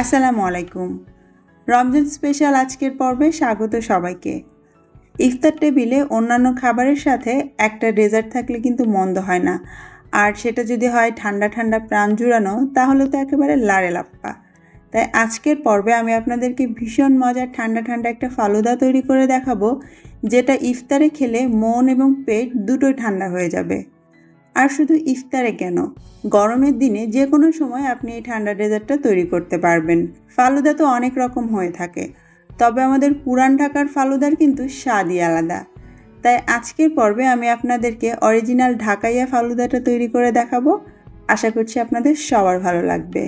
আসসালামু আলাইকুম। রমজান স্পেশাল আজকের পর্বে স্বাগত সবাইকে। ইফতার টেবিলে অন্যান্য খাবারের সাথে একটা ডেজার্ট থাকলে কিন্তু মন্দ হয় না, আর সেটা যদি হয় ঠান্ডা ঠান্ডা প্রাণ জুড়ানো, তাহলে তো একেবারে লাড়ে লাপ্পা। তাই আজকের পর্বে আমি আপনাদেরকে ভীষণ মজার ঠান্ডা ঠান্ডা একটা ফালুদা তৈরি করে দেখাবো, যেটা ইফতারে খেলে মন এবং পেট দুটোই ঠান্ডা হয়ে যাবে। আর শুধু ইফতারে কেন, গরমের দিনে যে কোনো সময় আপনি এই ঠান্ডা ডেজার্টটা তৈরি করতে পারবেন। ফালুদা তো অনেক রকম হয়ে থাকে, তবে আমাদের পুরান ঢাকার ফালুদার কিন্তু স্বাদই আলাদা। তাই আজকের পর্বে আমি আপনাদেরকে অরিজিনাল ঢাকাইয়া ফালুদাটা তৈরি করে দেখাবো। আশা করছি আপনাদের সবার ভালো লাগবে।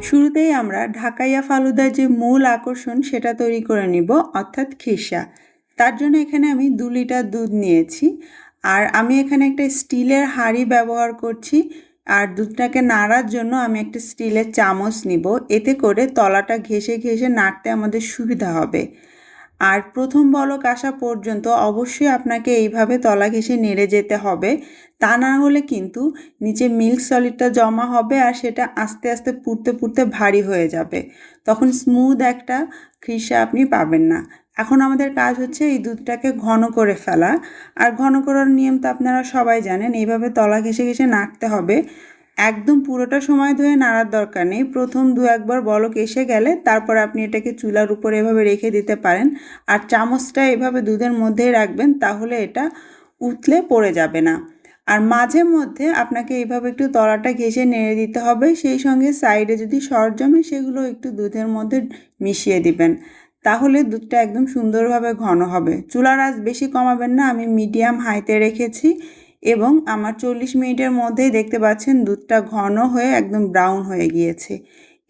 শুরুতেই আমরা ঢাকাইয়া ফালুদার যে মূল আকর্ষণ সেটা তৈরি করে নিব, অর্থাৎ খিরসা। তার জন্য এখানে আমি 2 লিটার দুধ নিয়েছি, আর আমি এখানে একটা স্টিলের হাঁড়ি ব্যবহার করছি। আর দুধটাকে নাড়ার জন্য আমি একটা স্টিলের চামচ নিব, এতে করে তলাটা ঘেঁষে ঘেঁষে নাড়তে আমাদের সুবিধা হবে। আর প্রথম বলক আসা পর্যন্ত অবশ্যই আপনাকে এইভাবে তলা ঘেঁষে নেড়ে যেতে হবে, তা না হলে কিন্তু নিচে মিল্ক সলিডটা জমা হবে আর সেটা আস্তে আস্তে পুড়তে পুড়তে ভারী হয়ে যাবে, তখন স্মুথ একটা খিরসা আপনি পাবেন না। এখন আমাদের কাজ হচ্ছে এই দুধটাকে ঘন করে ফেলা। আর ঘন করার নিয়ম তো আপনারা সবাই জানেন, এইভাবে তলা ঘেঁষে ঘেঁষে নাড়তে হবে। একদম পুরোটা সময় ধরে নাড়ার দরকার নেই, প্রথম 2-1 বার বলক এসে গেলে তারপর আপনি এটাকে চুলার উপরে এভাবে রেখে দিতে পারেন। আর চামচটা এভাবে দুধের মধ্যেই রাখবেন, তাহলে এটা উতলে পড়ে যাবে না। আর মাঝে মধ্যে আপনাকে এইভাবে একটু তলাটা ঘেঁষে নেড়ে দিতে হবে, সেই সঙ্গে সাইডে যদি সর জমে সেগুলো একটু দুধের মধ্যে মিশিয়ে দিবেন, তাহলে দুধটা একদম সুন্দরভাবে ঘন হবে। চুলার আঁচ বেশি কমাবেন না, আমি মিডিয়াম হাইতে রেখেছি এবং আমার 40 মিনিটের মধ্যেই দেখতে পাচ্ছেন দুধটা ঘন হয়ে একদম ব্রাউন হয়ে গিয়েছে।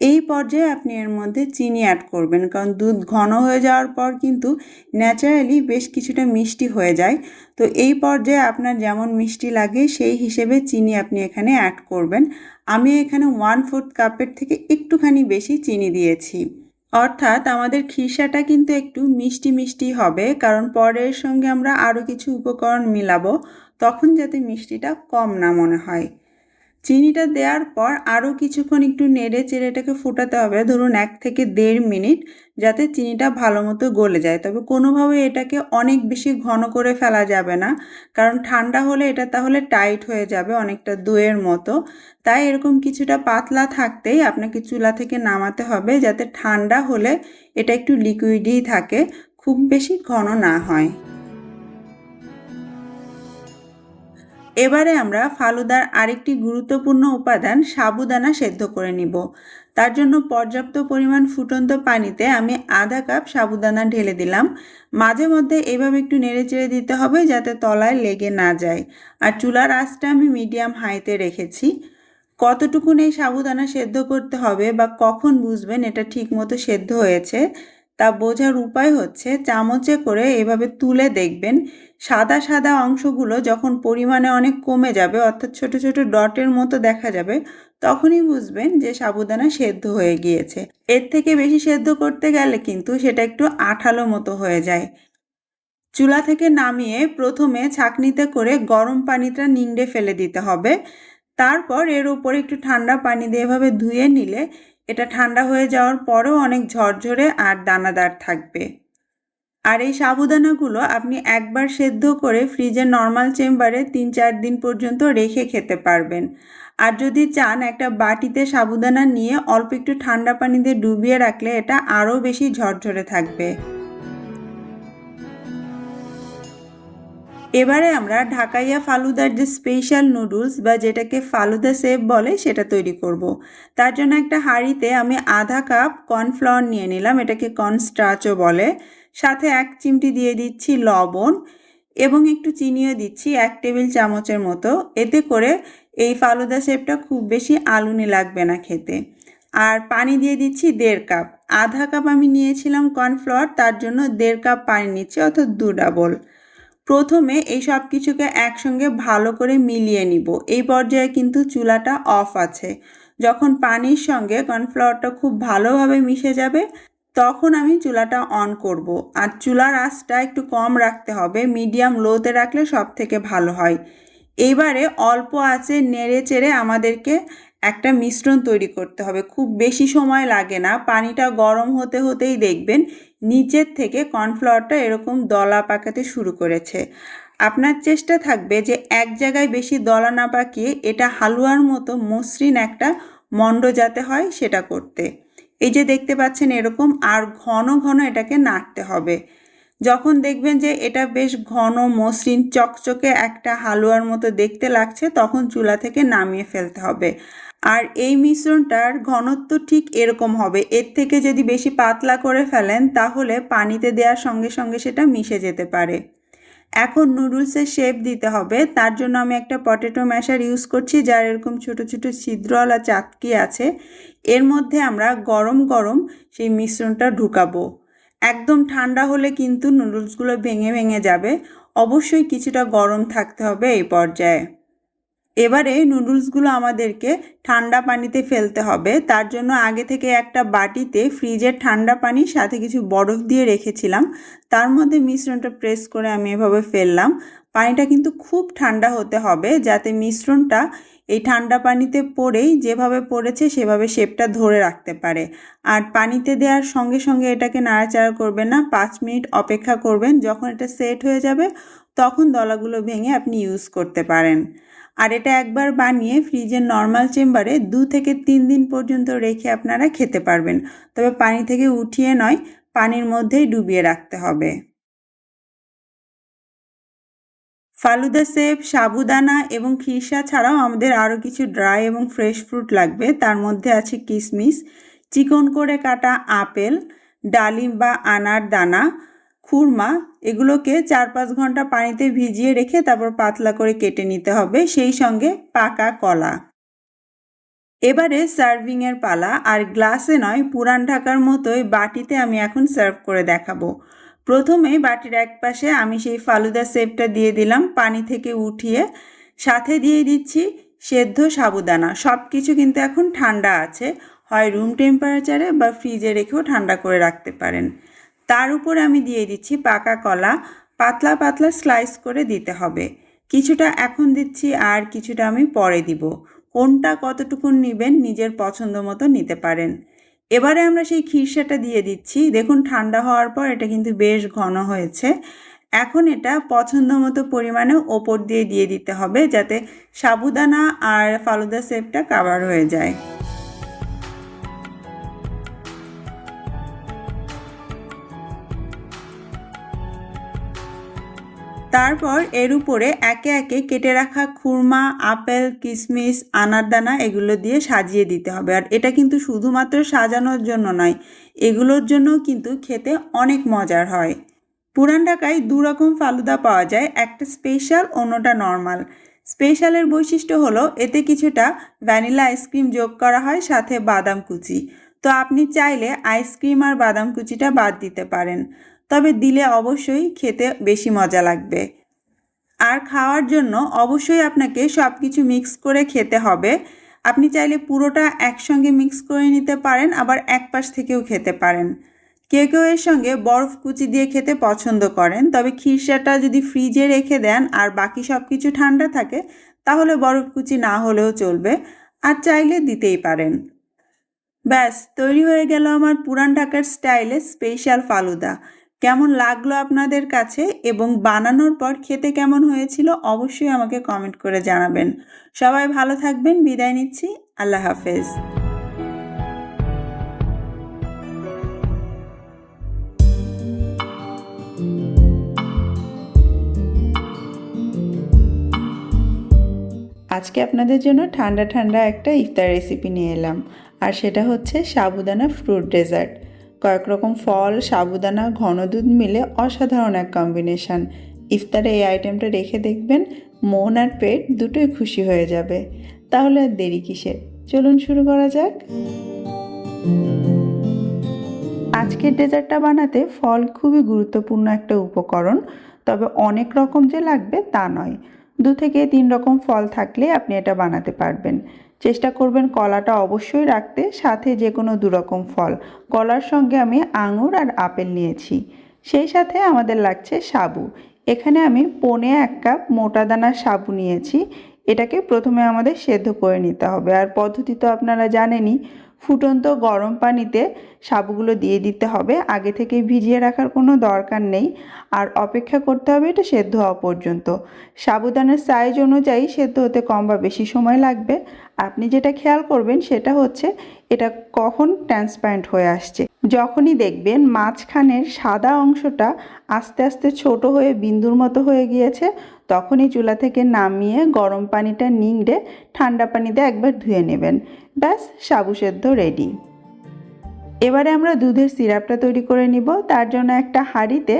এই পর্যায়ে আপনি এর মধ্যে চিনি অ্যাড করবেন, কারণ দুধ ঘন হয়ে যাওয়ার পর কিন্তু ন্যাচারালি বেশ কিছুটা মিষ্টি হয়ে যায়। তো এই পর্যায়ে আপনার যেমন মিষ্টি লাগে সেই হিসেবে চিনি আপনি এখানে অ্যাড করবেন। আমি এখানে 1/4 কাপের থেকে একটুখানি বেশি চিনি দিয়েছি। অর্থাৎ আমাদের খিরসাটা কিন্তু একটু মিষ্টি মিষ্টি হবে, কারণ পরের সঙ্গে আমরা আরও কিছু উপকরণ মিলাবো, তখন যাতে মিষ্টিটা কম না মনে হয়। চিনিটা দেওয়ার পর আরও কিছুক্ষণ একটু নেড়ে চেড়ে এটাকে ফোটাতে হবে, ধরুন 1 থেকে 1.5 মিনিট, যাতে চিনিটা ভালো মতো গলে যায়। তবে কোনোভাবে এটাকে অনেক বেশি ঘন করে ফেলা যাবে না, কারণ ঠান্ডা হলে এটা তাহলে টাইট হয়ে যাবে অনেকটা দইয়ের মতো। তাই এরকম কিছুটা পাতলা থাকতেই আপনাকে চুলা থেকে নামাতে হবে, যাতে ঠান্ডা হলে এটা একটু লিকুইডই থাকে, খুব বেশি ঘন না হয়। এবারে আমরা ফালুদার আরেকটি গুরুত্বপূর্ণ উপাদান সাবুদানা সেদ্ধ করে নিব। তার জন্য পর্যাপ্ত পরিমাণ ফুটন্ত পানিতে আমি আধা কাপ সাবুদানা ঢেলে দিলাম। মাঝে মধ্যে এভাবে একটু নেড়ে চেড়ে দিতে হবে, যাতে তলায় লেগে না যায়। আর চুলার আঁচটা আমি মিডিয়াম হাইতে রেখেছি। কতটুকুন এই সাবুদানা সেদ্ধ করতে হবে বা কখন বুঝবেন এটা ঠিক মতো সেদ্ধ হয়েছে, তা বোঝার উপায় হচ্ছে চামচে করে এভাবে তুলে দেখবেন, সাদা সাদা অংশগুলো যখন পরিমাণে অনেক কমে যাবে, অর্থাৎ ছোট ছোট ডটের মতো দেখা যাবে, তখনই বুঝবেন যে সাবুদানা সেদ্ধ হয়ে গিয়েছে। এর থেকে বেশি সেদ্ধ করতে গেলে কিন্তু সেটা একটু আঠালো মতো হয়ে যায়। চুলা থেকে নামিয়ে প্রথমে ছাঁকনিতে করে গরম পানিটা নিংড়ে ফেলে দিতে হবে। তারপর এর উপরে একটু ঠান্ডা পানি দিয়ে এভাবে ধুয়ে নিলে এটা ঠান্ডা হয়ে যাওয়ার পরেও অনেক ঝরঝরে আর দানাদার থাকবে। আর এই সাবুদানাগুলো আপনি একবার সেদ্ধ করে ফ্রিজের নর্মাল চেম্বারে 3-4 দিন পর্যন্ত রেখে খেতে পারবেন। আর যদি চান একটা বাটিতে সাবুদানা নিয়ে অল্প একটু ঠান্ডা পানি দিয়ে ডুবিয়ে রাখলে এটা আরও বেশি ঝরঝরে থাকবে। এবারে আমরা ঢাকাইয়া ফালুদার যে স্পেশাল নুডলস বা যেটাকে ফালুদা শেপ বলে সেটা তৈরি করব। তার জন্য একটা হাঁড়িতে আমি আধা কাপ কর্নফ্লাওয়ার নিয়ে নিলাম, এটাকে কর্নস্টার্চও বলে। সাথে 1 চিমটি দিয়ে দিচ্ছি লবণ এবং একটু চিনিও দিচ্ছি 1 টেবিল চামচের মতো। এতে করে এই ফালুদা শেপটা খুব বেশি আলুনি লাগবে না খেতে। আর পানি দিয়ে দিচ্ছি 1.5 কাপ। আধা কাপ আমি নিয়েছিলাম কর্নফ্লাওয়ার, তার জন্য 1.5 কাপ পানি নিচ্ছি, অর্থাৎ 2 ডাবল। প্রথমে এই সব কিছুকে একসঙ্গে ভালো করে মিলিয়ে নিব। এই পর্যায়ে কিন্তু চুলাটা অফ আছে। যখন পানির সঙ্গে কর্নফ্লাওয়ারটা খুব ভালোভাবে মিশে যাবে, তখন আমি চুলাটা অন করব। আর চুলার আঁচটা একটু কম রাখতে হবে, মিডিয়াম লোতে রাখলে সব থেকে ভালো হয়। এইবারে অল্প আঁচে নেড়ে চেড়ে আমাদেরকে একটা মিশ্রণ তৈরি করতে হবে। খুব বেশি সময় লাগে না, পানিটা গরম হতে হতেই দেখবেন নিচের থেকে কর্নফ্লাওয়ারটা এরকম দলা পাকাতে শুরু করেছে। আপনার চেষ্টা থাকবে যে এক জায়গায় বেশি দলা না পাকিয়ে এটা হালুয়ার মতো মসৃণ একটা মণ্ড যাতে হয় সেটা করতে। এই যে দেখতে পাচ্ছেন এরকম, আর ঘন ঘন এটাকে নাড়তে হবে। যখন দেখবেন যে এটা বেশ ঘন মসৃণ চকচকে একটা হালুয়ার মতো দেখতে লাগছে তখন চুলা থেকে নামিয়ে ফেলতে হবে। আর এই মিশ্রণটার ঘনত্ব ঠিক এরকম হবে। এর থেকে যদি বেশি পাতলা করে ফেলেন তাহলে পানিতে দেওয়ার সঙ্গে সঙ্গে সেটা মিশে যেতে পারে। এখন নুডলসের শেপ দিতে হবে, তার জন্য আমি একটা পটেটো ম্যাশার ইউজ করছি যার এরকম ছোট ছোট ছিদ্রওয়ালা চাটকি আছে। এর মধ্যে আমরা গরম গরম সেই মিশ্রণটা ঢুকাবো। একদম ঠান্ডা হলে কিন্তু নুডলসগুলো ভেঙে ভেঙে যাবে, অবশ্যই কিছুটা গরম থাকতে হবে এই পর্যায়ে। এবারে নুডলসগুলো আমাদেরকে ঠান্ডা পানিতে ফেলতে হবে। তার জন্য আগে থেকে একটা বাটিতে ফ্রিজের ঠান্ডা পানি সাথে কিছু বরফ দিয়ে রেখেছিলাম, তার মধ্যে মিশ্রণটা প্রেস করে আমি এভাবে ফেললাম। পানিটা কিন্তু খুব ঠান্ডা হতে হবে যাতে মিশ্রণটা এই ঠান্ডা পানিতে পড়েই যেভাবে পড়েছে সেভাবে শেপটা ধরে রাখতে পারে। আর পানিতে দেওয়ার সঙ্গে সঙ্গে এটাকে নাড়াচাড়া করবেন না, 5 মিনিট অপেক্ষা করবেন। যখন এটা সেট হয়ে যাবে তখন দলাগুলো ভেঙে আপনি ইউজ করতে পারেন। আর এটা একবার বানিয়ে ফ্রিজের নর্মাল চেম্বারে 2 থেকে 3 দিন পর্যন্ত রেখে আপনারা খেতে পারবেন। তবে পানি থেকে উঠিয়ে নয়, পানির মধ্যেই ডুবিয়ে রাখতে হবে। ফালুদা শেপ, সাবুদানা এবং খিরসা ছাড়াও আমাদের আরও কিছু ড্রাই এবং ফ্রেশ ফ্রুট লাগবে। তার মধ্যে আছে কিশমিশ, চিকন করে কাটা আপেল, ডালিম বা আনার দানা, খুরমা। এগুলোকে 4-5 ঘন্টা পানিতে ভিজিয়ে রেখে তারপর পাতলা করে কেটে নিতে হবে, সেই সঙ্গে পাকা কলা। এবারে সার্ভিংয়ের পালা। আর গ্লাসে নয়, পুরান ঢাকার মতোই বাটিতে আমি এখন সার্ভ করে দেখাবো। প্রথমে বাটির এক পাশে আমি সেই ফালুদা শেপটা দিয়ে দিলাম পানি থেকে উঠিয়ে, সাথে দিয়ে দিচ্ছি সেদ্ধ সাবুদানা। সব কিছু কিন্তু এখন ঠান্ডা আছে, হয় রুম টেম্পারেচারে বা ফ্রিজে রেখেও ঠান্ডা করে রাখতে পারেন। তার উপরে আমি দিয়ে দিচ্ছি পাকা কলা, পাতলা পাতলা স্লাইস করে দিতে হবে। কিছুটা এখন দিচ্ছি আর কিছুটা আমি পরে দিব। কোনটা কতটুকু নেবেন নিজের পছন্দ মতো নিতে পারেন। এবারে আমরা সেই খিরসাটা দিয়ে দিচ্ছি। দেখুন ঠান্ডা হওয়ার পর এটা কিন্তু বেশ ঘন হয়েছে। এখন এটা পছন্দ মতো পরিমাণে ওপর দিয়ে দিয়ে দিতে হবে যাতে সাবুদানা আর ফালুদা শেপটা কাভার হয়ে যায়। তারপর এর উপরে একে একে কেটে রাখা খুরমা, আপেল, কিশমিশ, আনারদানা এগুলো দিয়ে সাজিয়ে দিতে হবে। আর এটা কিন্তু শুধুমাত্র সাজানোর জন্য নয়, এগুলোর জন্য কিন্তু খেতে অনেক মজার হয়। পুরান ঢাকায় 2 রকম ফালুদা পাওয়া যায়, একটা স্পেশাল, অন্যটা নর্মাল। স্পেশালের বৈশিষ্ট্য হলো এতে কিছুটা ভ্যানিলা আইসক্রিম যোগ করা হয়, সাথে বাদাম কুচি। তো আপনি চাইলে আইসক্রিম আর বাদাম কুচিটা বাদ দিতে পারেন, তবে দিলে অবশ্যই খেতে বেশি মজা লাগবে। আর খাওয়ার জন্য অবশ্যই আপনাকে সব কিছু মিক্স করে খেতে হবে। আপনি চাইলে পুরোটা একসঙ্গে মিক্স করে নিতে পারেন, আবার এক পাশ থেকেও খেতে পারেন। কেউ কেউ এর সঙ্গে বরফ কুচি দিয়ে খেতে পছন্দ করেন, তবে খিরসাটা যদি ফ্রিজে রেখে দেন আর বাকি সব কিছু ঠান্ডা থাকে তাহলে বরফ কুচি না হলেও চলবে, আর চাইলে দিতেই পারেন। ব্যাস তৈরি হয়ে গেল আমার পুরান ঢাকার স্টাইলে স্পেশাল ফালুদা। কেমন লাগলো আপনাদের কাছে এবং বানানোর পর খেতে কেমন হয়েছিল অবশ্যই আমাকে কমেন্ট করে জানাবেন। সবাই ভালো থাকবেন, বিদায় নিচ্ছি। আল্লাহ হাফেজ। আজকে আপনাদের জন্য ঠান্ডা ঠান্ডা একটা ইফতার রেসিপি নিয়ে এলাম, আর সেটা হচ্ছে সাবুদানা ফ্রুট ডেজার্ট। কয়েক রকম ফল, সাবুদানা, ঘন দুধ মিলে অসাধারণ এক কম্বিনেশন। ইফতারে এই আইটেমটা রেখে দেখবেন মন আর পেট দুটোই খুশি হয়ে যাবে। তাহলে আর দেরি কিসের, চলুন শুরু করা যাক। আজকের ডেজার্টটা বানাতে ফল খুবই গুরুত্বপূর্ণ একটা উপকরণ, তবে অনেক রকম যে লাগবে তা নয়। 2 থেকে 3 রকম ফল থাকলে আপনি এটা বানাতে পারবেন। চেষ্টা করবেন কলাটা অবশ্যই রাখতে, সাথে যে কোনো 2 রকম ফল। কলার সঙ্গে আমি আঙুর আর আপেল নিয়েছি। সেই সাথে আমাদের লাগছে সাবু। এখানে আমি 1.25 কাপ মোটা দানার সাবু নিয়েছি। এটাকে প্রথমে আমাদের সেদ্ধ করে নিতে হবে। আর পদ্ধতি তো আপনারা জানেনই, ফুটন্ত গরম পানিতে সাবুগুলো দিয়ে দিতে হবে। আগে থেকে ভিজিয়ে রাখার কোনো দরকার নেই। আর অপেক্ষা করতে হবে এটা সেদ্ধ হওয়া পর্যন্ত। সাবুদানার সাইজ অনুযায়ী সেদ্ধ হতে কম বা বেশি সময় লাগবে। আপনি যেটা খেয়াল করবেন সেটা হচ্ছে এটা কখন ট্রান্সপারেন্ট হয়ে আসছে। যখনই দেখবেন মাঝখানের সাদা অংশটা আস্তে আস্তে ছোট হয়ে বিন্দুর মতো হয়ে গিয়েছে, তখনই চুলা থেকে নামিয়ে গরম পানিটা নিংড়ে ঠান্ডা পানিতে একবার ধুয়ে নেবেন। ব্যাস, সাবু সেদ্ধ রেডি। এবারে আমরা দুধের সিরাপটা তৈরি করে নিব। তার জন্য একটা হাঁড়িতে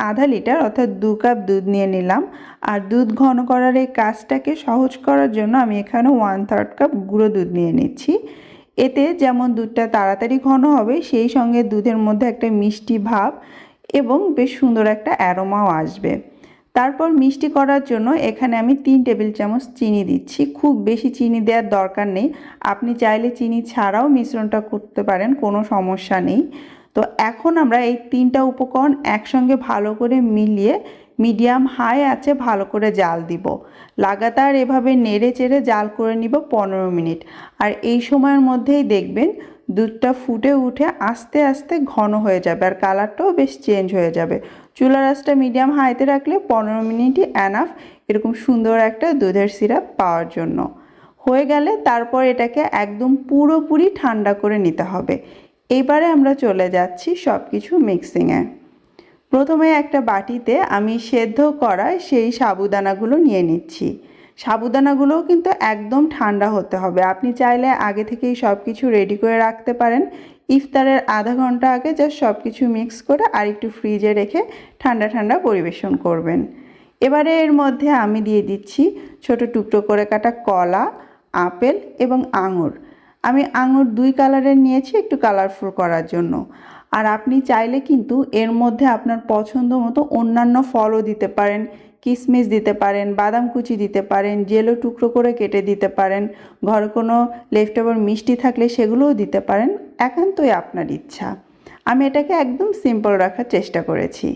আধা লিটার অর্থাৎ 2 কাপ দুধ নিয়ে নিলাম। আর দুধ ঘন করার এই কাজটাকে সহজ করার জন্য আমি এখানে 1/3 কাপ গুঁড়ো দুধ নিয়ে নিচ্ছি। এতে যেমন দুধটা তাড়াতাড়ি ঘন হবে, সেই সঙ্গে দুধের মধ্যে একটা মিষ্টি ভাব এবং বেশ সুন্দর একটা অ্যারোমাও আসবে। তারপর মিষ্টি করার জন্য এখানে আমি 3 টেবিল চামচ চিনি দিচ্ছি। খুব বেশি চিনি দেওয়ার দরকার নেই, আপনি চাইলে চিনি ছাড়াও মিশ্রণটা করতে পারেন, কোনো সমস্যা নেই। তো এখন আমরা এই 3টা উপকরণ একসঙ্গে ভালো করে মিলিয়ে মিডিয়াম হাই আঁচে ভালো করে জাল দিব। লাগাতার এভাবে নেড়ে চেড়ে জাল করে নিব 15 মিনিট। আর এই সময়ের মধ্যেই দেখবেন দুধটা ফুটে উঠে আস্তে আস্তে ঘন হয়ে যাবে আর কালারটাও বেশ চেঞ্জ হয়ে যাবে। চুলার আঁচটা মিডিয়াম হাইতে রাখলে 15 মিনিটই এনাফ এরকম সুন্দর একটা দুধের সিরাপ পাওয়ার জন্য। হয়ে গেলে তারপর এটাকে একদম পুরোপুরি ঠান্ডা করে নিতে হবে। এবারে আমরা চলে যাচ্ছি সব কিছু মিক্সিংয়ে। প্রথমে একটা বাটিতে আমি সেদ্ধ করা সেই সাবুদানাগুলো নিয়ে নিচ্ছি। সাবুদানাগুলোও কিন্তু একদম ঠান্ডা হতে হবে। আপনি চাইলে আগে থেকেই সব কিছু রেডি করে রাখতে পারেন। ইফতারের আধা ঘন্টা আগে জাস্ট সব কিছু মিক্স করে আর একটু ফ্রিজে রেখে ঠান্ডা ঠান্ডা পরিবেশন করবেন। এবারে এর মধ্যে আমি দিয়ে দিচ্ছি ছোট টুকরো করে কাটা কলা, আপেল এবং আঙুর। আমি আঙুর 2 কালারের নিয়েছি একটু কালারফুল করার জন্য। আর আপনি চাইলে কিন্তু এর মধ্যে আপনার পছন্দ মতো অন্যান্য ফলও দিতে পারেন, কিশমিশ দিতে পারেন, বাদাম কুচি দিতে পারেন, জেলো টুকরো করে কেটে দিতে পারেন, ঘরে কোনো লেফট ওভার মিষ্টি থাকলে সেগুলোও দিতে পারেন, একান্তই আপনার ইচ্ছা। আমি এটাকে একদম সিম্পল রাখার চেষ্টা করেছি।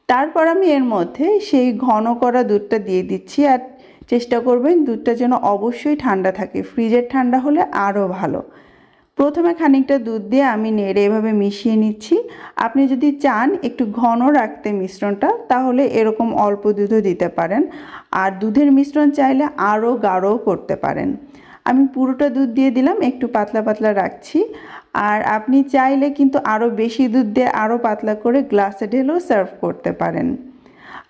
তারপর আমি এর মধ্যে সেই ঘন করা দুধটা দিয়ে দিচ্ছি। আর চেষ্টা করবেন দুধটা যেন অবশ্যই ঠান্ডা থাকে, ফ্রিজের ঠান্ডা হলে আরও ভালো। প্রথমে খানিকটা দুধ দিয়ে আমি নেড়ে এভাবে মিশিয়ে নিচ্ছি। আপনি যদি চান একটু ঘন রাখতে মিশ্রণটা, তাহলে এরকম অল্প দুধও দিতে পারেন। আর দুধের মিশ্রণ চাইলে আরও গাঢ়ও করতে পারেন। আমি পুরোটা দুধ দিয়ে দিলাম, একটু পাতলা পাতলা রাখছি। আর আপনি চাইলে কিন্তু আরও বেশি দুধ দিয়ে আরও পাতলা করে গ্লাসে ঢেলেও সার্ভ করতে পারেন।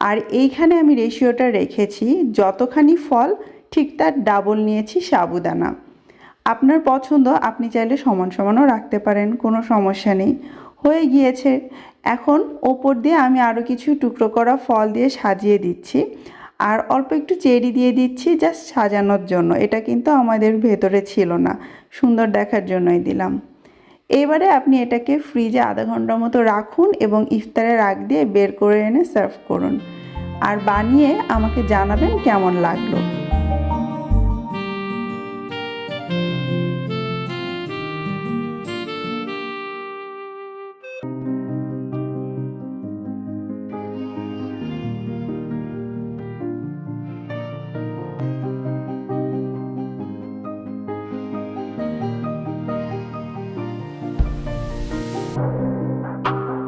আর এইখানে আমি রেশিওটা রেখেছি যতখানি ফল ঠিক তার ডাবল নিয়েছি সাবুদানা। আপনার পছন্দ, আপনি চাইলে সমান সমানও রাখতে পারেন, কোনো সমস্যা নেই। হয়ে গিয়েছে। এখন ওপর দিয়ে আমি আরও কিছু টুকরো করা ফল দিয়ে সাজিয়ে দিচ্ছি। আর অল্প একটু চেরি দিয়ে দিচ্ছি জাস্ট সাজানোর জন্য। এটা কিন্তু আমাদের ভেতরে ছিল না, সুন্দর দেখার জন্যই দিলাম। এবারে আপনি এটাকে ফ্রিজে আধা ঘন্টার মতো রাখুন এবং ইফতারের আগ দিয়ে বের করে এনে সার্ভ করুন। আর বানিয়ে আমাকে জানাবেন কেমন লাগলো।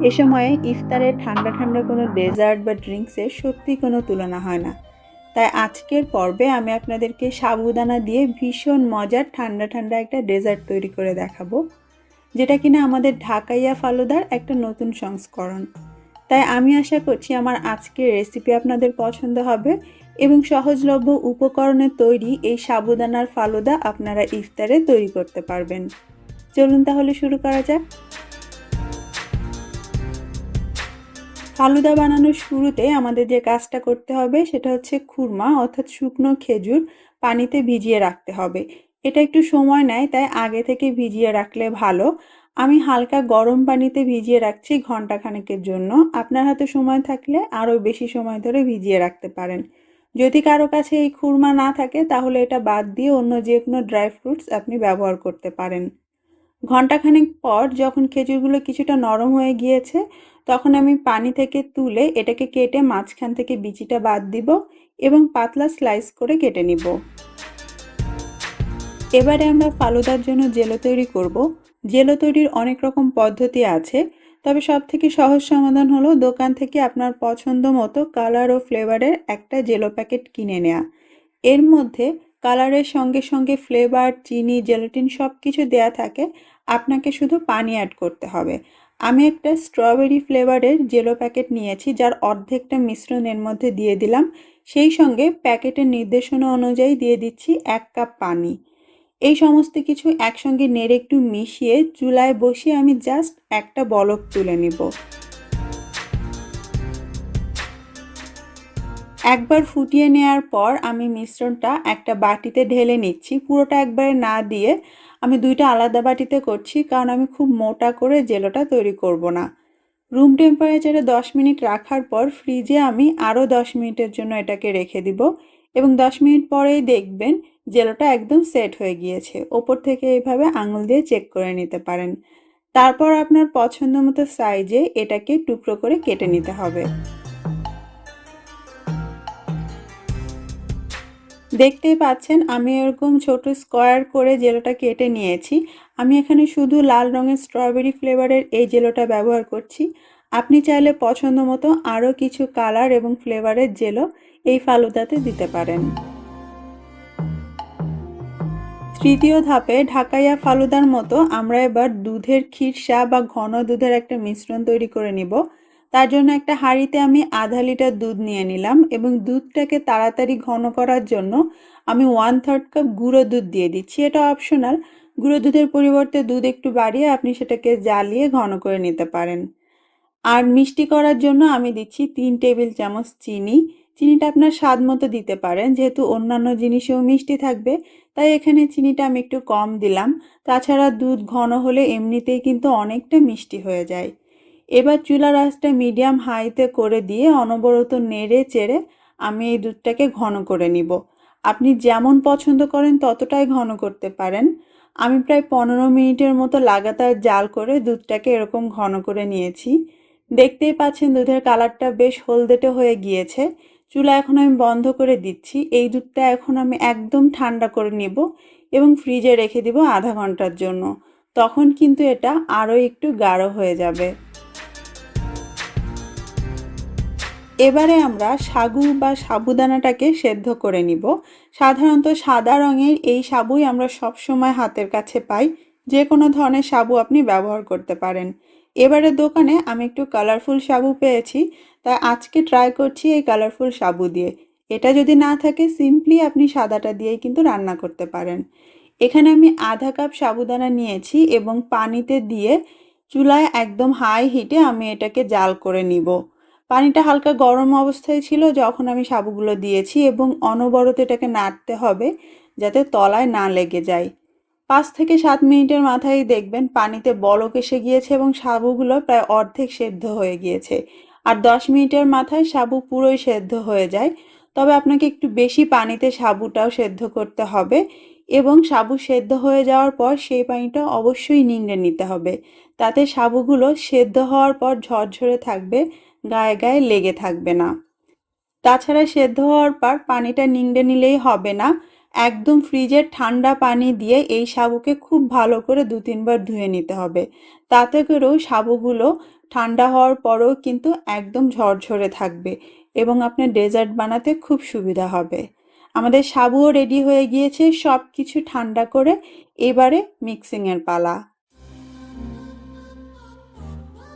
এ সময়ে ইফতারে ঠান্ডা ঠান্ডা কোনো ডেজার্ট বা ড্রিঙ্কসের সত্যি কোনো তুলনা হয় না। তাই আজকের পর্বে আমি আপনাদেরকে সাবুদানা দিয়ে ভীষণ মজার ঠান্ডা ঠান্ডা একটা ডেজার্ট তৈরি করে দেখাবো, যেটা কিনা আমাদের ঢাকাইয়া ফালুদার একটা নতুন সংস্করণ। তাই আমি আশা করছি আমার আজকের রেসিপি আপনাদের পছন্দ হবে এবং সহজলভ্য উপকরণে তৈরি এই সাবুদানার ফালুদা আপনারা ইফতারে তৈরি করতে পারবেন। চলুন তাহলে শুরু করা যাক। ফালুদা বানানোর শুরুতে আমাদের যে কাজটা করতে হবে সেটা হচ্ছে খুরমা অর্থাৎ শুকনো খেজুর পানিতে ভিজিয়ে রাখতে হবে। এটা একটু সময় নেয়, তাই আগে থেকে ভিজিয়ে রাখলে ভালো। আমি হালকা গরম পানিতে ভিজিয়ে রাখছি ঘন্টাখানেকের জন্য। আপনার হাতে সময় থাকলে আরও বেশি সময় ধরে ভিজিয়ে রাখতে পারেন। যদি কারো কাছে এই খুরমা না থাকে তাহলে এটা বাদ দিয়ে অন্য যে কোনো ড্রাই ফ্রুটস আপনি ব্যবহার করতে পারেন। ঘন্টাখানেক পর যখন খেজুরগুলো কিছুটা নরম হয়ে গিয়েছে, তখন আমি পানি থেকে তুলে এটাকে কেটে মাঝখান থেকে বিচিটা বাদ দিব এবং পাতলা স্লাইস করে কেটে নিব। এবারে আমরা ফালুদার জন্য জেলো তৈরি করব। জেলো তৈরির অনেক রকম পদ্ধতি আছে, তবে সবথেকে সহজ সমাধান হলো দোকান থেকে আপনার পছন্দ মতো কালার ও ফ্লেভারের একটা জেলো প্যাকেট কিনে নেওয়া। এর মধ্যে কালারের সঙ্গে সঙ্গে ফ্লেভার, চিনি, জেলাটিন সব কিছু দেয়া থাকে, আপনাকে শুধু পানি অ্যাড করতে হবে। আমি একটা স্ট্রবেরি ফ্লেভারের জেলো প্যাকেট নিয়েছি, যার অর্ধেকটা মিশ্রণ এর মধ্যে দিয়ে দিলাম। সেই সঙ্গে প্যাকেটের নির্দেশনা অনুযায়ী দিয়ে দিচ্ছি 1 কাপ পানি। এই সমস্ত কিছু একসঙ্গে নেড়ে একটু মিশিয়ে চুলায় বসিয়ে আমি জাস্ট একটা বলক তুলে নিব। একবার ফুটিয়ে নেওয়ার পর আমি মিশ্রণটা একটা বাটিতে ঢেলে নিচ্ছি। পুরোটা একবারে না দিয়ে আমি দুইটা আলাদা বাটিতে করছি, কারণ আমি খুব মোটা করে জেলোটা তৈরি করব না। রুম টেম্পারেচারে 10 মিনিট রাখার পর ফ্রিজে আমি আরও 10 মিনিটের জন্য এটাকে রেখে দিব এবং 10 মিনিট পরেই দেখবেন জেলোটা একদম সেট হয়ে গিয়েছে। ওপর থেকে এইভাবে আঙুল দিয়ে চেক করে নিতে পারেন। তারপর আপনার পছন্দ মতো সাইজে এটাকে টুকরো করে কেটে নিতে হবে। দেখতেই পাচ্ছেন আমি এরকম ছোট স্কোয়ার করে জেলোটা কেটে নিয়েছি। আমি এখানে শুধু লাল রঙের স্ট্রবেরি ফ্লেভারের এই জেলোটা ব্যবহার করছি। আপনি চাইলে পছন্দ মতো আরও কিছু কালার এবং ফ্লেভারের জেলো এই ফালুদাতে দিতে পারেন। তৃতীয় ধাপে ঢাকাইয়া ফালুদার মতো আমরা এবার দুধের ক্ষীরসা বা ঘন দুধের একটা মিশ্রণ তৈরি করে নিব। তার জন্য একটা হাঁড়িতে আমি আধা লিটার দুধ নিয়ে নিলাম এবং দুধটাকে তাড়াতাড়ি ঘন করার জন্য আমি 1/3 কাপ গুঁড়ো দুধ দিয়ে দিচ্ছি। এটা অপশনাল। গুঁড়ো দুধের পরিবর্তে দুধ একটু বাড়িয়ে আপনি সেটাকে জ্বালিয়ে ঘন করে নিতে পারেন। আর মিষ্টি করার জন্য আমি দিচ্ছি 3 টেবিল চামচ চিনি। চিনিটা আপনার স্বাদ মতো দিতে পারেন, যেহেতু অন্যান্য জিনিসেও মিষ্টি থাকবে, তাই এখানে চিনিটা আমি একটু কম দিলাম। তাছাড়া দুধ ঘন হলে এমনিতেই কিন্তু অনেকটা মিষ্টি হয়ে যায়। এবার চুলার আঁচটা মিডিয়াম হাইতে করে দিয়ে অনবরত নেড়ে চেড়ে আমি এই দুধটাকে ঘন করে নিব। আপনি যেমন পছন্দ করেন ততটাই ঘন করতে পারেন। আমি প্রায় 15 মিনিটের মতো লাগাতার জাল করে দুধটাকে এরকম ঘন করে নিয়েছি। দেখতেই পাচ্ছেন দুধের কালারটা বেশ হলদেটে হয়ে গিয়েছে। চুলা এখন আমি বন্ধ করে দিচ্ছি। এই দুধটা এখন আমি একদম ঠান্ডা করে নিব এবং ফ্রিজে রেখে দিব আধা ঘন্টার জন্য। তখন কিন্তু এটা আরও একটু গাঢ় হয়ে যাবে। এবারে আমরা সাগু বা সাবুদানাটাকে সেদ্ধ করে নিব। সাধারণত সাদা রঙের এই সাবুই আমরা সবসময় হাতের কাছে পাই। যে কোনো ধরনের সাবু আপনি ব্যবহার করতে পারেন। এবারে দোকানে আমি একটু কালারফুল সাবু পেয়েছি, তাই আজকে ট্রাই করছি এই কালারফুল সাবু দিয়ে। এটা যদি না থাকে সিম্পলি আপনি সাদাটা দিয়েই কিন্তু রান্না করতে পারেন। এখানে আমি আধা কাপ সাবুদানা নিয়েছি এবং পানিতে দিয়ে চুলায় একদম হাই হিটে আমি এটাকে জাল করে নিব। পানিটা হালকা গরম অবস্থায় ছিল যখন আমি সাবুগুলো দিয়েছি এবং অনবরত এটাকে নাড়তে হবে যাতে তলায় না লেগে যায়। 5 থেকে 7 মিনিটের মাথায় দেখবেন পানিতে বলক এসে গিয়েছে এবং সাবুগুলো প্রায় অর্ধেক সেদ্ধ হয়ে গিয়েছে। আর 10 মিনিটের মাথায় সাবু পুরোই সেদ্ধ হয়ে যায়। তবে আপনাকে একটু বেশি পানিতে সাবুটাও সেদ্ধ করতে হবে এবং সাবু সেদ্ধ হয়ে যাওয়ার পর সেই পানিটা অবশ্যই নিংড়ে নিতে হবে। তাতে সাবুগুলো সেদ্ধ হওয়ার পর ঝরঝরে থাকবে, গায়ে গায়ে লেগে থাকবে না। তাছাড়া সেদ্ধ হওয়ার পর পানিটা নিংড়ে নিলেই হবে না, একদম ফ্রিজের ঠান্ডা পানি দিয়ে এই সাবুকে খুব ভালো করে 2-3 বার ধুয়ে নিতে হবে। তাতে করেও সাবুগুলো ঠান্ডা হওয়ার পরেও কিন্তু একদম ঝরঝরে থাকবে এবং আপনার ডেজার্ট বানাতে খুব সুবিধা হবে। আমাদের সাবুও রেডি হয়ে গিয়েছে। সব কিছু ঠান্ডা করে এবারে মিক্সিংয়ের পালা।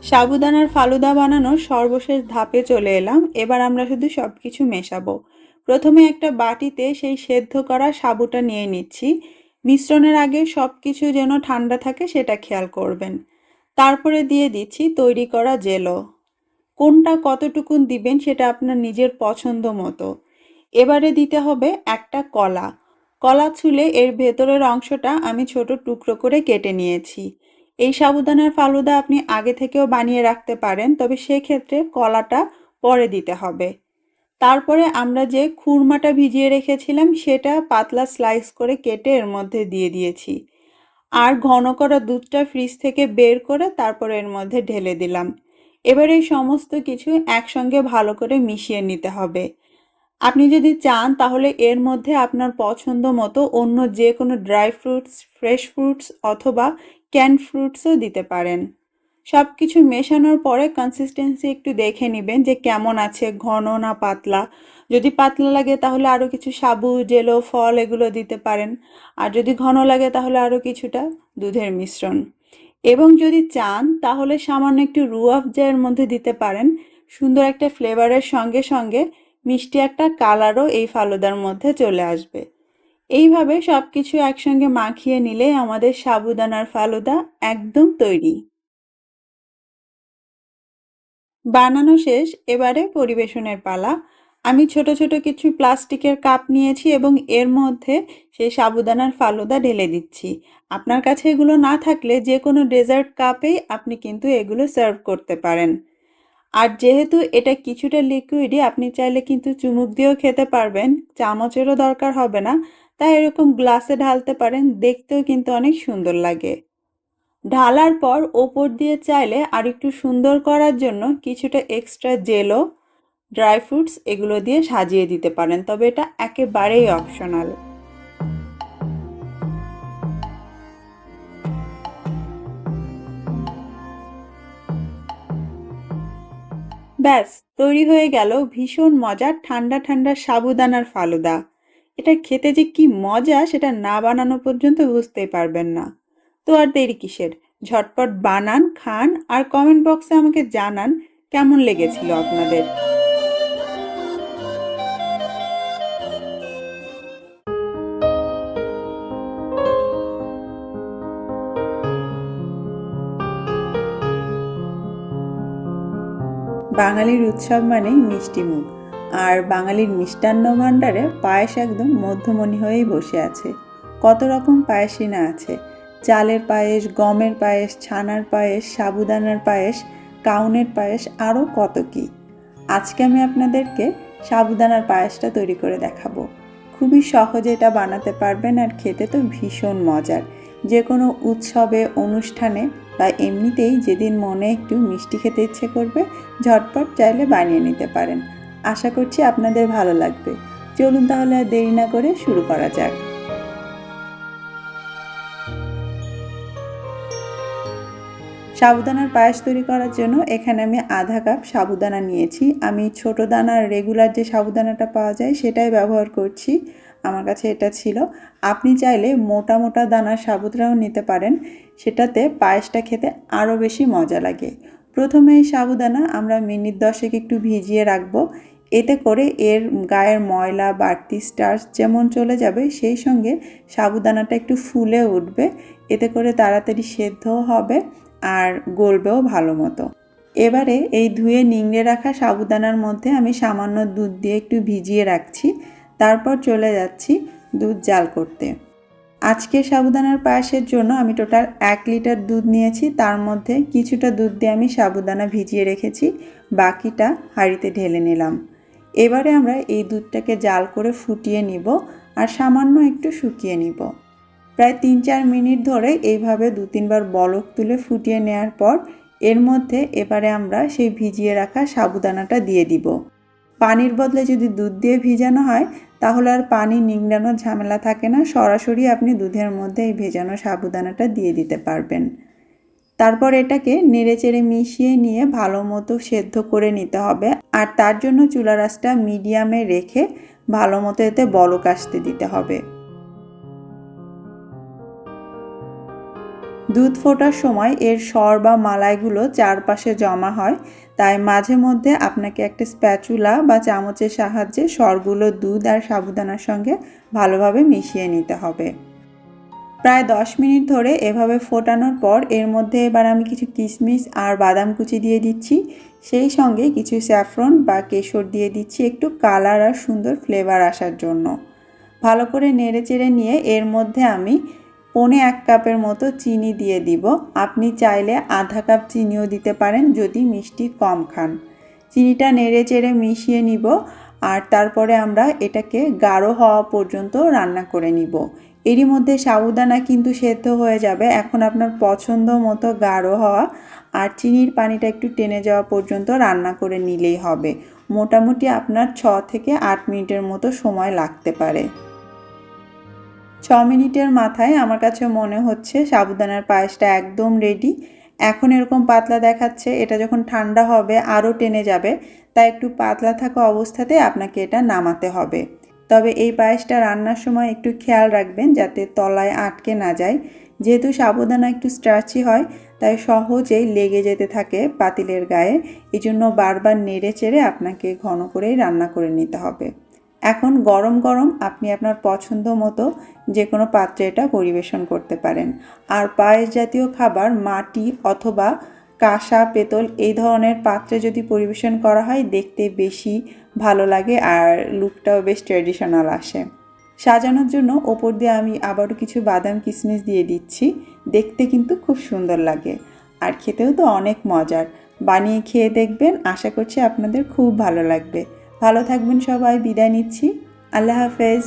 সাবুদানার ফালুদা বানানোর সর্বশেষ ধাপে চলে এলাম। এবার আমরা শুধু সব কিছু মেশাবো। প্রথমে একটা বাটিতে সেই সেদ্ধ করা সাবুটা নিয়ে নিচ্ছি। মিশ্রণের আগে সব কিছু যেন ঠান্ডা থাকে সেটা খেয়াল করবেন। তারপরে দিয়ে দিচ্ছি তৈরি করা জেলো। কোনটা কতটুকুন দিবেন সেটা আপনার নিজের পছন্দ মতো। এবারে দিতে হবে একটা কলা। কলা ছুলে এর ভেতরের অংশটা আমি ছোট টুকরো করে কেটে নিয়েছি। এই সাবুদানার ফালুদা আপনি আগে থেকেও বানিয়ে রাখতে পারেন, তবে সেক্ষেত্রে কলাটা পরে দিতে হবে। তারপরে আমরা যে খুরমাটা ভিজিয়ে রেখেছিলাম সেটা পাতলা স্লাইস করে কেটে এর মধ্যে দিয়ে দিয়েছি। আর ঘন করা দুধটা ফ্রিজ থেকে বের করে তারপর এর মধ্যে ঢেলে দিলাম। এবার এই সমস্ত কিছু একসঙ্গে ভালো করে মিশিয়ে নিতে হবে। আপনি যদি চান তাহলে এর মধ্যে আপনার পছন্দ মতো অন্য যে কোনো ড্রাই ফ্রুটস, ফ্রেশ ফ্রুটস অথবা ক্যান ফ্রুটসও দিতে পারেন। সব কিছু মেশানোর পরে কনসিস্টেন্সি একটু দেখে নেবেন যে কেমন আছে, ঘন না পাতলা। যদি পাতলা লাগে তাহলে আরও কিছু সাবু, জেলো, ফল এগুলো দিতে পারেন। আর যদি ঘন লাগে তাহলে আরও কিছুটা দুধের মিশ্রণ। এবং যদি চান তাহলে সামান্য একটু রুহ আফজা এর মধ্যে দিতে পারেন। সুন্দর একটা ফ্লেভারের সঙ্গে সঙ্গে মিষ্টি একটা কালারও এই ফালুদার মধ্যে চলে আসবে। এইভাবে সব কিছু একসঙ্গে মাখিয়ে নিলে আমাদের সাবুদানার ফালুদা একদম তৈরি। বানানো শেষ, এবারে পরিবেশনের পালা। আমি ছোট ছোট কিছু প্লাস্টিকের কাপ নিয়েছি এবং এর মধ্যে সেই সাবুদানার ফালুদা ঢেলে দিচ্ছি। আপনার কাছে এগুলো না থাকলে যে কোনো ডেজার্ট কাপেই আপনি কিন্তু এগুলো সার্ভ করতে পারেন। আর যেহেতু এটা কিছুটা লিকুইডই, আপনি চাইলে কিন্তু চুমুক দিয়েও খেতে পারবেন, চামচেরও দরকার হবে না। তাই এরকম গ্লাসে ঢালতে পারেন, দেখতেও কিন্তু অনেক সুন্দর লাগে। ঢালার পর ওপর দিয়ে চাইলে আর একটু সুন্দর করার জন্য কিছুটা এক্সট্রা জেলো, ড্রাই ফ্রুটস এগুলো দিয়ে সাজিয়ে দিতে পারেন, তবে এটা একেবারেই অপশনাল। ব্যাস, তৈরি হয়ে গেল ভীষণ মজার ঠান্ডা ঠান্ডা সাবুদানার ফালুদা। এটা খেতে যে কি মজা সেটা না বানানো পর্যন্ত বুঝতেই পারবেন না। তো আর দেরি কিসের, ঝটপট বানান, খান আর কমেন্ট বক্সে আমাকে জানান কেমন লেগেছিল আপনাদের। বাঙালির উৎসব মানেই মিষ্টি মুখ, আর বাঙালির মিষ্টান্ন ভাণ্ডারে পায়েস একদম মধ্যমণি হয়েই বসে আছে। কত রকম পায়েসই না আছে, চালের পায়েস, গমের পায়েস, ছানার পায়েস, সাবুদানার পায়েস, কাউনের পায়েস, আরও কত কি। আজকে আমি আপনাদেরকে সাবুদানার পায়েসটা তৈরি করে দেখাবো। খুবই সহজে এটা বানাতে পারবেন আর খেতে তো ভীষণ মজার। যে কোনো উৎসবে, অনুষ্ঠানে বা এমনিতেই যেদিন মনে একটু মিষ্টি খেতে ইচ্ছে করবে, ঝটপট চাইলে বানিয়ে নিতে পারেন। আশা করছি আপনাদের ভালো লাগবে। চলুন তাহলে আর দেরি না করে শুরু করা যাক। সাবুদানার পায়েস তৈরি করার জন্য এখানে আমি আধা কাপ সাবুদানা নিয়েছি। আমি ছোট দানার রেগুলার যে সাবুদানাটা পাওয়া যায় সেটাই ব্যবহার করছি, আমার কাছে এটা ছিল। আপনি চাইলে মোটা মোটা দানার সাবুদানাও নিতে পারেন, সেটাতে পায়েসটা খেতে আরও বেশি মজা লাগে। প্রথমে এই সাবুদানা আমরা মিনিট 10 একটু ভিজিয়ে রাখবো। এতে করে এর গায়ের ময়লা, বাড়তি স্টার্চ যেমন চলে যাবে, সেই সঙ্গে সাবুদানাটা একটু ফুলে উঠবে। এতে করে তাড়াতাড়ি সেদ্ধও হবে আর গলবেও ভালো মতো। এবারে এই ধুয়ে নিংড়ে রাখা সাবুদানার মধ্যে আমি সামান্য দুধ দিয়ে একটু ভিজিয়ে রাখছি। তারপর চলে যাচ্ছি দুধ জাল করতে। আজকের সাবুদানার পায়েসের জন্য আমি টোটাল 1 লিটার দুধ নিয়েছি। তার মধ্যে কিছুটা দুধ দিয়ে আমি সাবুদানা ভিজিয়ে রেখেছি, বাকিটা হাঁড়িতে ঢেলে নিলাম। এবারে আমরা এই দুধটাকে জাল করে ফুটিয়ে নিব আর সামান্য একটু শুকিয়ে নিব। প্রায় 3-4 মিনিট ধরে এইভাবে 2-3 বার বলক তুলে ফুটিয়ে নেওয়ার পর এর মধ্যে এবারে আমরা সেই ভিজিয়ে রাখা সাবুদানাটা দিয়ে দিব। পানির বদলে যদি দুধ দিয়ে ভিজানো হয় তাহলে আর পানি নিংড়ানোর ঝামেলা থাকে না, সরাসরি আপনি দুধের মধ্যে এই ভেজানো সাবুদানাটা দিয়ে দিতে পারবেন। তারপর এটাকে নেড়েচেড়ে মিশিয়ে নিয়ে ভালো মতো সেদ্ধ করে নিতে হবে, আর তার জন্য চুলার আঁচটা মিডিয়ামে রেখে ভালো মতো এতে বলক আসতে দিতে হবে। দুধ ফোটার সময় এর সর বা মালাইগুলো চারপাশে জমা হয়, তাই মাঝে মধ্যে আপনাকে একটা স্প্যাচুলা বা চামচের সাহায্যে সরগুলো দুধ আর সাবুদানার সঙ্গে ভালোভাবে মিশিয়ে নিতে হবে। প্রায় 10 মিনিট ধরে এভাবে ফোটানোর পর এর মধ্যে এবার আমি কিছু কিশমিশ আর বাদাম কুচি দিয়ে দিচ্ছি, সেই সঙ্গে কিছু স্যাফরন বা কেশর দিয়ে দিচ্ছি একটু কালার আর সুন্দর ফ্লেভার আসার জন্য। ভালো করে নেড়েচেড়ে নিয়ে এর মধ্যে আমি 1.25 কাপের মতো চিনি দিয়ে দিব। আপনি চাইলে আধা কাপ চিনিও দিতে পারেন যদি মিষ্টি কম খান। চিনিটা নেড়েচেড়ে মিশিয়ে নিব আর তারপরে আমরা এটাকে গাঢ় হওয়া পর্যন্ত রান্না করে নিব। এরই মধ্যে সাবুদানা কিন্তু সেদ্ধ হয়ে যাবে। এখন আপনার পছন্দ মতো গাঢ় হওয়া আর চিনির পানিটা একটু টেনে যাওয়া পর্যন্ত রান্না করে নিলেই হবে। মোটামুটি আপনার 6 থেকে 8 মিনিটের মতো সময় লাগতে পারে। 6 মিনিটের মাথায় আমার কাছে মনে হচ্ছে সাবুদানার পায়েসটা একদম রেডি। এখন এরকম পাতলা দেখাচ্ছে, এটা যখন ঠান্ডা হবে আরও টেনে যাবে, তাই একটু পাতলা থাকা অবস্থাতে আপনাকে এটা নামাতে হবে। তবে এই পায়েসটা রান্নার সময় একটু খেয়াল রাখবেন যাতে তলায় আটকে না যায়। যেহেতু সাবুদানা একটু স্টার্চি হয়, তাই সহজেই লেগে যেতে থাকে পাতিলের গায়ে। এজন্য বারবার নেড়ে চেড়ে আপনাকে ঘন করেই রান্না করে নিতে হবে। এখন গরম গরম আপনি আপনার পছন্দ মতো যে কোনো পাত্রে এটা পরিবেশন করতে পারেন। আর পায়েস জাতীয় খাবার মাটি অথবা কাঁসা পেতল এই ধরনের পাত্রে যদি পরিবেশন করা হয় দেখতে বেশি ভালো লাগে আর লুকটাও বেশ ট্র্যাডিশনাল আসে। সাজানোর জন্য ওপর দিয়ে আমি আবারও কিছু বাদাম কিশমিশ দিয়ে দিচ্ছি। দেখতে কিন্তু খুব সুন্দর লাগে আর খেতেও তো অনেক মজার। বানিয়ে খেয়ে দেখবেন, আশা করছি আপনাদের খুব ভালো লাগবে। ভালো থাকবেন সবাই, বিদায় নিচ্ছি। আল্লাহ হাফেজ।